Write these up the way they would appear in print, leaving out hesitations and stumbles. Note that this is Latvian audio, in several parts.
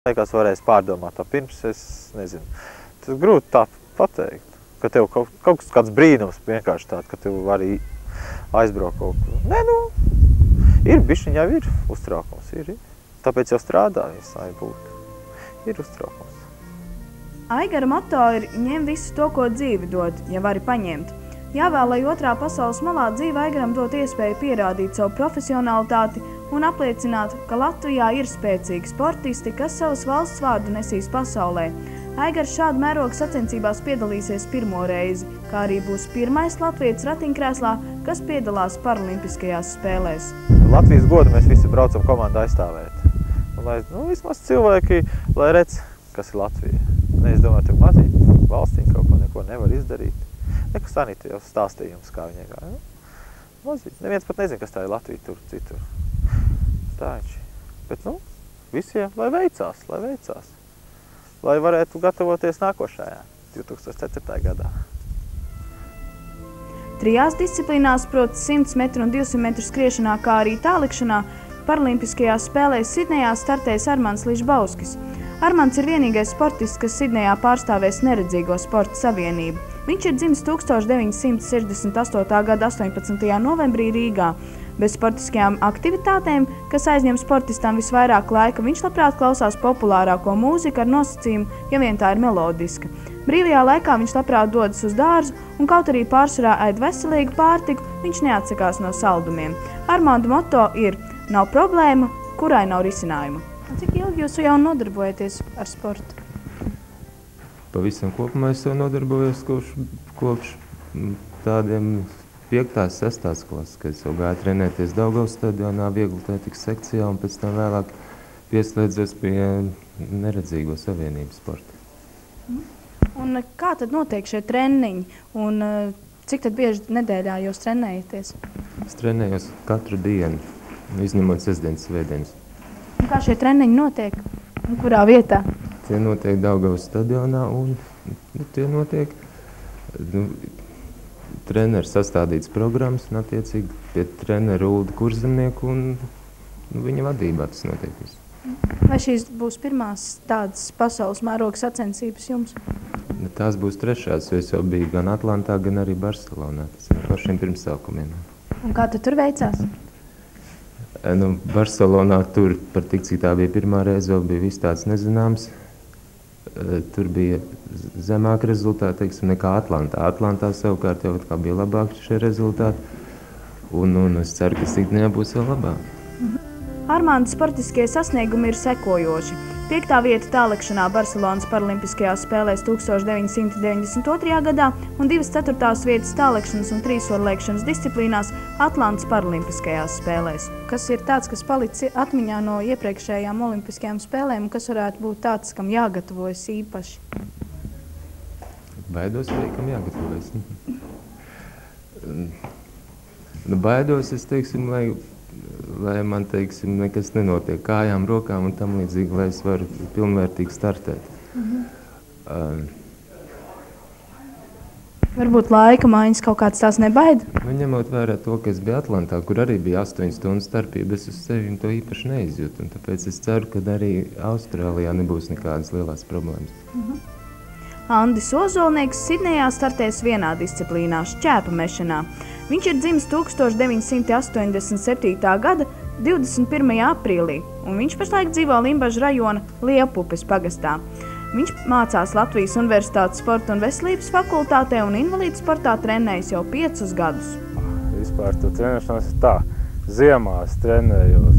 Liekas, varēs pārdomāt to pirms, es nezinu. Tas grūti tā pateikt, ka tev kaut kāds brīnums vienkārši tād, ka tev vari aizbraukt kaut kur. Nē, nu, ir bišķiņ jau ir uztraukums, ir. Tāpēc jau strādājis, lai būtu. Ir uztraukums. Aigara moto ir ņem visu to, ko dzīve dod, ja vari paņemt. Jāvēl, lai otrā pasaules malā dzīve Aigaram dot iespēju pierādīt savu profesionalitāti un apliecināt, ka Latvijā ir spēcīgi sportisti, kas savas valsts vārdu nesīs pasaulē. Aigars šādu mērogu sacensībās piedalīsies pirmo reizi, kā arī būs pirmais latvietis ratiņkrēslā, kas piedalās paralimpiskajās spēlēs. Latvijas godu mēs visi braucam komandu aizstāvēt. Un, lai, vismaz cilvēki, lai redz, kas ir Latvija. Es domāju, tur maziņi valstīm kaut ko neko nevar izdarīt. Nekas tā jau stāstījums, kā viņai gāja. Maziņi. Neviens pat nezin, kas tā ir Latvija tur, citur. Tā viņš. Bet, visiem, lai veicās. Lai varētu gatavoties nākošajā, 2004. gadā. Trijās disciplīnās, proti 100 metru un 200 metru skriešanā, kā arī tālikšanā, paralimpiskajās spēlēs Sidnejā startēs Armands Lišbauskis. Armands ir vienīgais sportists, kas Sidnejā pārstāvēs Neredzīgo sporta savienību. Viņš ir dzimis 1968. gada 18. novembrī Rīgā. Bez sportiskajām aktivitātēm, kas aizņem sportistam visvairāk laika, viņš labprāt klausās populārāko mūziku ar nosacījumu, ja vien tā ir melodiska. Brīvajā laikā viņš labprāt dodas uz dārzu, un kaut arī pārsvarā ēd veselīgu pārtiku, viņš neatsakās no saldumiem. Armanda moto ir nav problēma, kurai nav risinājuma. Cik ilgi jūs jau nodarbojaties ar sportu? Pavisam kopumā es jau nodarbojos kopš tādiem 5. 6. klases, kad es jau gāju trenēties Daugavas stadionā, vieglatlētikas sekcijā un pēc tam vēlāk pieslēdzos pie Neredzīgo savienības sporta. Un kā tad notiek šie treniņi un cik tad bieži nedēļā jūs trenējaties? Es trenējos katru dienu, izņemot sestdienas, svētdienas. Un kā šie treniņi notiek? Un kurā vietā? Tie notiek Daugavas stadionā un tie notiek treneris sastādīts programmas un attiecīgi pie trenera Ulda Kurzemnieku un viņa vadībā tas notiek viss. Vai šīs būs pirmās tādas pasaules mēroga sacensības jums? Tās būs trešās, jo es jau biju gan Atlantā, gan arī Barcelonā. Tas ir pašiem pirmsākumiem. Un kā tad tur veicās? Barcelonā tur, par tik cik tā bija pirmā reize, vēl bija viss tāds nezināms. Tur bija zemāk rezultāti, nekā Atlantā. Atlantā savukārt jau bija labāki šie rezultāti, un es ceru, ka Sidnejā būs vēl labāk. Armanda sportiskie sasniegumi ir sekojoši. 5. vieta tālikšanā Barcelonas paralimpiskajās spēlēs 1992. gadā un 2/4 vietas tālikšanas un trīsvarlēkšanas disciplīnās Atlantas paralimpiskajās spēlēs. Kas ir tāds, kas palicis atmiņā no iepriekšējām olimpiskajām spēlēm un kas varētu būt tāds, kam jāgatavojas īpaši? Baidos arī, kam jāgatavojas. Baidos, es teiksim, lai man, nekas nenotiek kājām, rokām un tam līdzīgi, lai es varu pilnvērtīgi startēt. Varbūt laika maiņas kaut kāds tās nebaida? Ņemot vērā to, ka es biju Atlantā, kur arī bija 8 stundu starpība, es uz sevi to īpaši neizjūtu, un tāpēc es ceru, ka arī Austrālijā nebūs nekādas lielās problēmas. Andis Ozolnieks Sidnejā startēs vienā disciplīnā – šķēpa mešanā. Viņš ir dzimis 1987. gada 21. aprīlī, un viņš pašlaik dzīvo Limbažu rajona Liepupes pagastā. Viņš mācās Latvijas Universitātes sporta un veselības fakultātē un invalīdu sportā trenējas jau 5 gadus. Vispār to trenēšanās ir tā. Ziemā es trenējos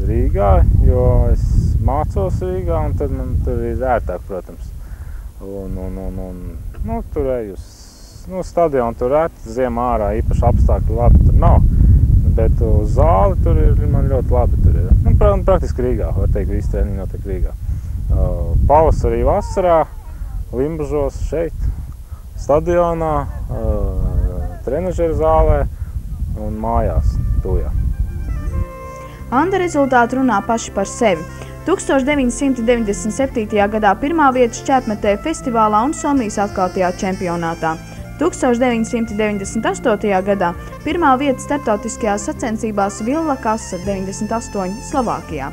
Rīgā, jo es mācos Rīgā, un tad man tur ir ērtāk, protams. Tur eju uz stadionu, tur ziemā ārā īpaši apstākļi labi tur nav, bet uz zāli tur man ļoti labi tur ir. Praktiski Rīgā, var teikt, visi treniņi notiek Rīgā. Pavasarī vasarā, Limbažos šeit, stadionā, trenažera zālē un mājās tujā. Anda rezultāti runā paši par sevi. 1997. gadā pirmā vieta šķēpmetē festivālā un Somijas atklātajā čempionātā. 1998. gadā pirmā vieta starptautiskajās sacensībās Villa Kasa 98 Slovākijā.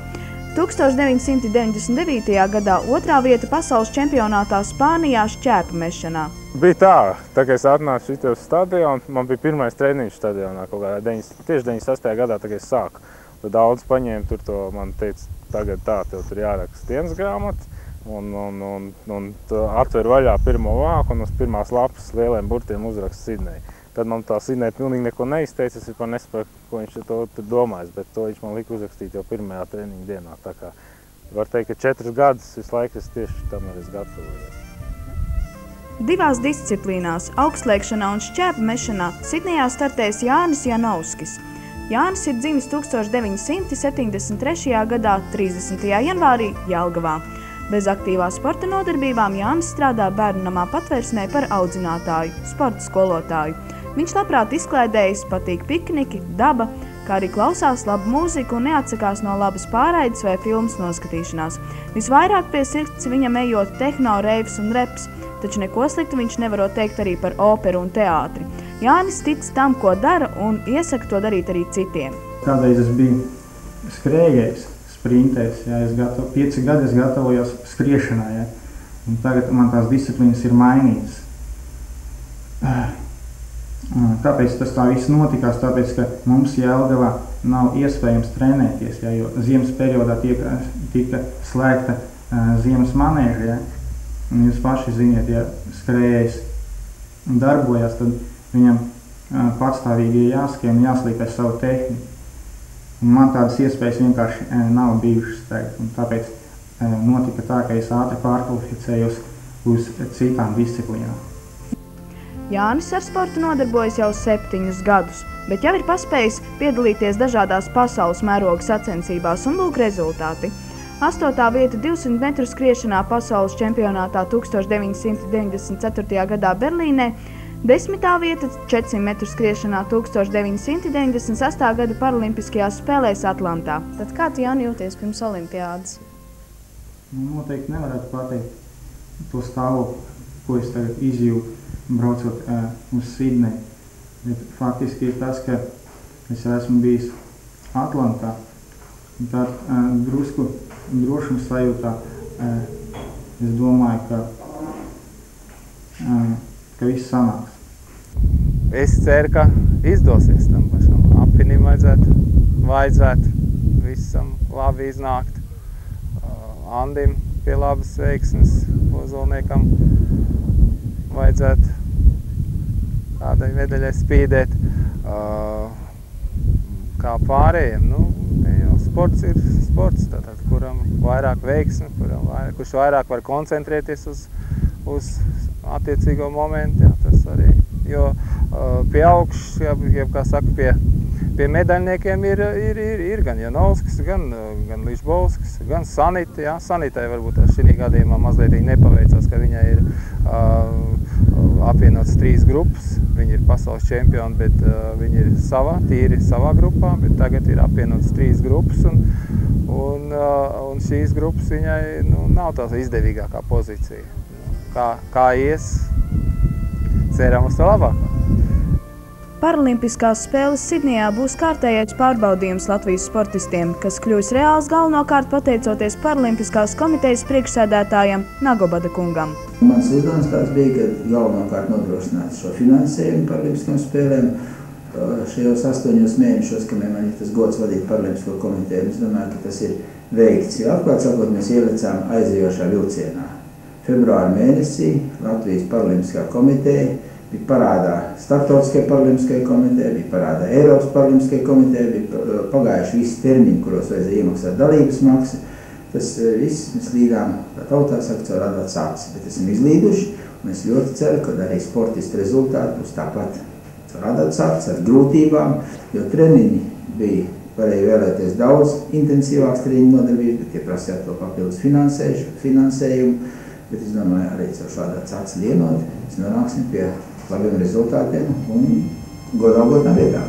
1999. gadā 2. vieta pasaules čempionātā Spānijā šķēpa mešanā. Bija tā kā es atnācu šitos stadionu, man bija pirmais treniņš stadionā kaut kādā tieši 98. gadā, tā kā es sāku. Tad daudz paņēma tur to, man teica, tagad tev tur jāraksta dienas grāmata un atver vaļā pirmo vāku un uz pirmās lapas lieliem burtiem uzraksta Sidneja. Tad man tā Sidneja pilnīgi neko neizteica, es vispār nesapratu, ko viņš to tur domājis, bet to viņš man lika uzrakstīt jau pirmajā treniņa dienā. Tā kā var teikt, ka 4 gadus visu laiku es tieši tam arī gatavojos. Divās disciplīnās, augstslēgšanā un šķēpa mešanā, Sidnejā startēs Jānis Janovskis. Jānis ir dzimis 1973. gadā 30. janvārī Jelgavā. Bez aktīvās sporta nodarbībām Jānis strādā bērnamā Patvērsmē par audzinātāju, sporta skolotāju. Viņš labprāt izklaidējas, patīk pikniki, daba, kā arī klausās labu mūziku un neatsakās no labas pārraides vai filmas noskatīšanās. Visvairāk pie sirds viņam ejot tehno, reivs un reps, taču neko sliktu viņš nevarot teikt arī par operu un teātri. Jānis tic tam, ko dara un iesaka to darīt arī citiem. Kādreiz es biju skrējējs, sprintējs, 5 gadi es gatavojos skriešanā, un tagad man tās disciplīnas ir mainītas. Kāpēc tas tā viss notikās? Tāpēc, ka mums Jelgavā nav iespējams trenēties, jo ziemas periodā tika slēgta ziemas manēža. Un jūs paši ziniet, ja skrējējs darbojas, tad viņam patstāvīgi jāskrien un jāslīpē savu tehniku. Un man tādas iespējas vienkārši nav bijušas tagad. Un tāpēc notika tā, ka es ātri pārkvalificējos uz citām disciplīnām. Jānis ar sportu nodarbojas jau 7 gadus, bet jau ir paspējis piedalīties dažādās pasaules mēroga sacensībās un lūk rezultāti. 8. vieta 200 metru skriešanā pasaules čempionātā 1994. gadā Berlīnē, 10. vieta 400 metru skriešanā 1998. gada Paralimpiskajās spēlēs Atlantā. Tad kā tu, Jāni, jūties pirms olimpiādas? Noteikti nevarētu pateikt to stāvokli, ko es tagad izjūtu, braucot uz Sidneju. Bet faktiski ir tas, ka es esmu bijis Atlantā. Tad drusku drošums sajūtā es domāju, ka viss sanāks. Es ceru, ka izdosies tam pašam. Apinim vajadzētu visam labi iznākt. Andim pie labas veiksmes, Ozolniekam vajadzētu tādai medaļai spīdēt. Kā pārējiem, sports ir sports, tātad, kuram vairāk veiksme, kurš vairāk var koncentrēties uz attiecīgo momentu, tas arī, jo pie augšas, kā saka, pie medaļniekiem ir gan Janovskis, gan Lišbovskis, gan Sanita, Sanitai varbūt šī gadījumā mazliet nepaveicās, ka viņai ir apvienotas 3 grupas, viņi ir pasaules čempioni, bet viņi ir tīri savā grupā, bet tagad ir apvienotas 3 grupas, un šīs grupas viņai nav tā izdevīgākā pozīcija. Kā ies, ceram uz to labāko. Paralimpiskās spēles Sidnejā būs kārtējais pārbaudījums Latvijas sportistiem, kas kļūs reāls galvenokārt pateicoties Paralimpiskās komitejas priekšsēdētājam Nagobada kungam. Mans uzdevums tāds bija, ka galvenokārt nodrošināt šo finansējumu Paralimpiskām spēlēm. Šajos 8 mēnešos, kamēr man ir tas gods vadīt Paralimpisko komiteju, es domāju, ka tas ir veikts, jo atklāt sakot, mēs ielicām aizejošā vilcienā. Februāra mēnesī Latvijas Paralimpiskā komiteja bija parādā Startautiskajai Paralimpiskajai komitejai, bija parādā Eiropas Paralimpiskajai komitejai, bija pagājuši visi termiņi, kuros vajadzēja iemaksāt dalības maksu. Tas viss mēs līdām, kā tautā saka, caur advats acis, bet esam izlīduši, un es ļoti ceru, ka arī sportistu rezultāti būs tāpat caur advats acis, ar grūtībām, jo treniņi varēja vēlēties daudz intensīvāks treniņu nodarbības, bet tie prasīja to papildus finansējumu, bet es domāju, arī caur šādā acis lienot, mēs nonāksim pie labiem rezultātiem un godām vietām.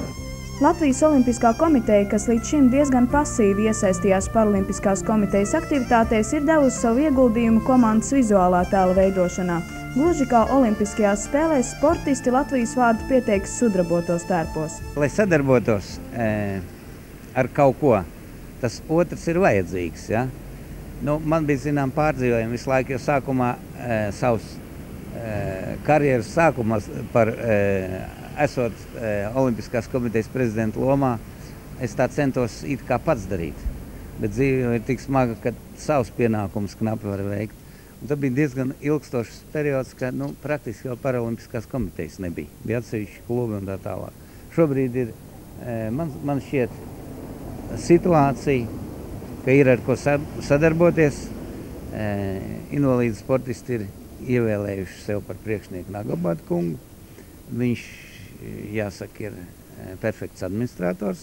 Latvijas Olimpiskā komiteja, kas līdz šim diezgan pasīvi iesaistījās Paralimpiskās komitejas aktivitātēs, ir devusi savu ieguldījumu komandas vizuālā tēla veidošanā. Gluži kā Olimpiskajās spēlēs sportisti Latvijas vārdu pieteiks sudrabotos tērpos. Lai sadarbotos ar kaut ko tas otrs ir vajadzīgs. Ja? Nu, man bija zinām pārdzīvojumi visu laiku, jo sākumā savus karjeras sākumā esot Olimpiskās komitejas prezidenta lomā, es tā centos it kā pats darīt. Bet dzīve ir tik smaga, ka savus pienākumus knapi var veikt. Un tad bija diezgan ilgstošs periods, ka praktiski jau Paralimpiskās komitejas nebija. Bija atsevišķi klubi un tā tālāk. Šobrīd ir, man šķiet, situācija, ka ir ar ko sadarboties. Invalīdu sportisti ir ievēlējuši sev par priekšnieku Nagabātu kungu. Viņš, jāsaka, ir perfekts administrators,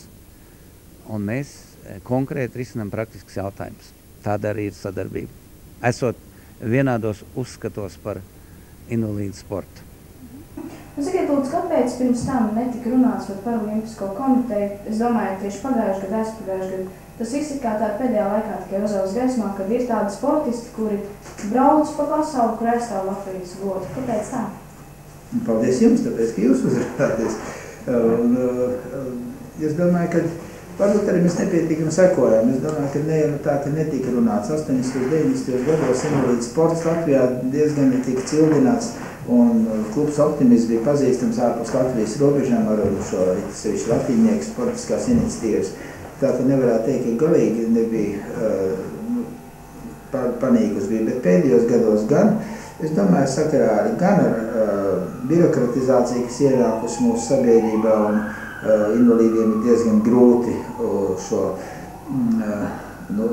un mēs konkrēti risinām praktisks jautājums. Tāda arī ir sadarbība. Esot vienādos uzskatos par invalīdu sportu. Sakiet, lūdzu, kāpēc pirms tam netika runāts par Paralimpisko komiteju? Es domāju, tieši pagājuši gadu, aizpagājuši gadu. Tas viss ir kā tā pēdējā laikā tikai uzaugs gaismā, kad ir tādi sportisti, kuri brauc pa pasauli, kur aizstāv Latvijas godu. Kāpēc tā? Paldies jums, tāpēc, ka jūs uzrādāties. Es domāju, ka varbūt arī mēs nepietiekami sekojām. Es domāju, ka tā, ka netika runāts 80. un 90. gados invalīdu sports Latvijā diezgan tika cildināts, un klubs Optimisms bija pazīstams ārpus Latvijas robežām ar šo sevišķi latīnieku sportiskās iniciatīvas. Tātad nevarētu teikt, ka galīgi nebija panīgus bija, bet pēdējos gados gan, es domāju, sakarā arī gan ar birokratizāciju, kas ienākusi mūsu sabiedrībā, un invalīdiem ir diezgan grūti šo,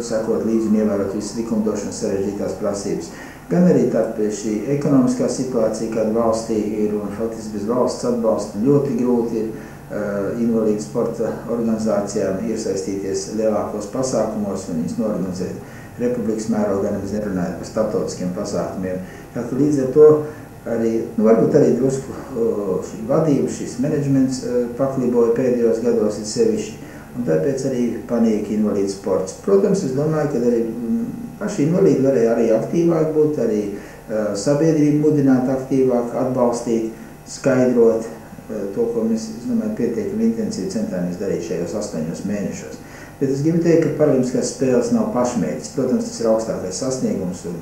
sakot līdzi un ievērot visas likumdošanas sarežģītās prasības. Gan arī tāpēc šī ekonomiskā situācija, kāda valstī ir, un faktiski bez valsts atbalsta ļoti grūti ir invalīdu sporta organizācijām iesaistīties lielākos pasākumos un viņus norganizēt republikas mērogā, nemaz nerunājot par starptautiskiem pasākumiem. Tātad līdz ar to arī, varbūt arī drusku šī vadība, šis menedžments pakliboja pēdējos gados ir sevišķi, un tāpēc arī paniek invalīdu sports. Protams, es domāju, ka arī paši invalīdi varēja arī aktīvāk būt, arī sabiedrību mudināt aktīvāk, atbalstīt, skaidrot to, ko mēs, es domāju, pietiekami intensīvi centāmies darīt šajos 8 mēnešos. Bet es gribu teikt, ka Paralimpiskās spēles nav pašmērķis. Protams, tas ir augstākais sasniegums un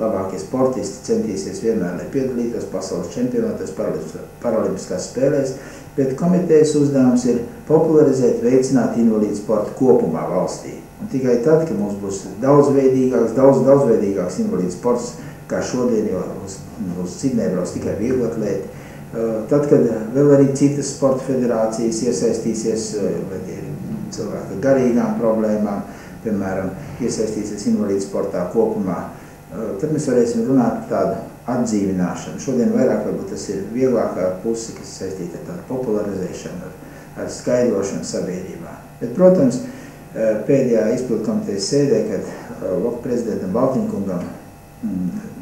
labākie sportisti centīsies vienmēr, lai piedalītos pasaules čempionātos, Paralimpiskās spēlēs, bet komitejas uzdevums ir popularizēt, veicināt invalīdu sportu kopumā valstī. Un tikai tad, ka mums būs daudzveidīgāks invalīdu sports, kā šodien, jo uz Sidnei brauc tikai vieglatlēti, tad, kad vēl arī citas sporta federācijas iesaistīsies, vai cilvēki ar garīgām problēmām, piemēram, iesaistīsies invalīdu sportā kopumā, tad mēs varēsim runāt par tādu atdzīvināšanu. Šodien vairāk varbūt tas ir vieglākā puse, kas saistīta ar tādu popularizēšanu, ar skaidrošanu sabiedrībā. Bet, protams, pēdējā izpildu komitejas sēdē, kad prezidentam Baltiņkungam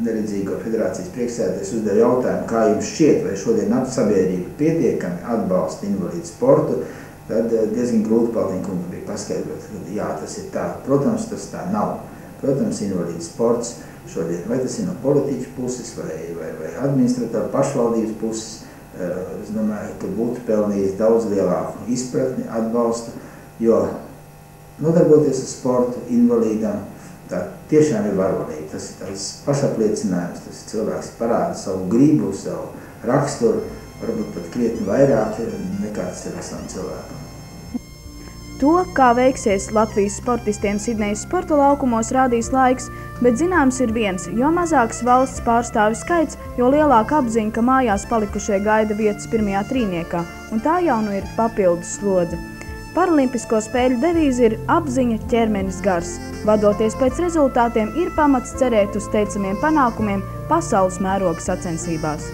neredzīgo federācijas priekšsēdētājs uzdeva jautājumu, kā jums šķiet, vai šodien sabiedrība pietiekami atbalsta invalīdu sportu, tad diezgan grūti Baltiņkungam bija paskaidrot, ka jā, tas ir tā. Protams, tas tā nav. Protams, invalīdu sports šodien, vai tas ir no politiķu puses, vai administratora pašvaldības puses, es domāju, ka būtu pelnījis daudz lielāku izpratni, atbalstu, jo nodarboties ar sportu invalīdam, tā tiešām ir varonība. Tas ir tāds pašapliecinājums, tas ir cilvēks parāda savu gribu, savu raksturu, varbūt pat krietni vairāk nekā tas ir veselam cilvēkam. To, kā veiksies Latvijas sportistiem Sidnejas sporta laukumos, rādīs laiks, bet zināms ir viens, jo mazāks valsts pārstāvju skaits, jo lielāka apziņa, ka mājās palikušie gaida vietas pirmajā trīniekā, un tā jau nu ir papildus slodze. Paralimpisko spēļu devīze ir apziņa, ķermenis gars. Vadoties pēc rezultātiem ir pamats cerēt uz teicamiem panākumiem pasaules mēroga sacensībās.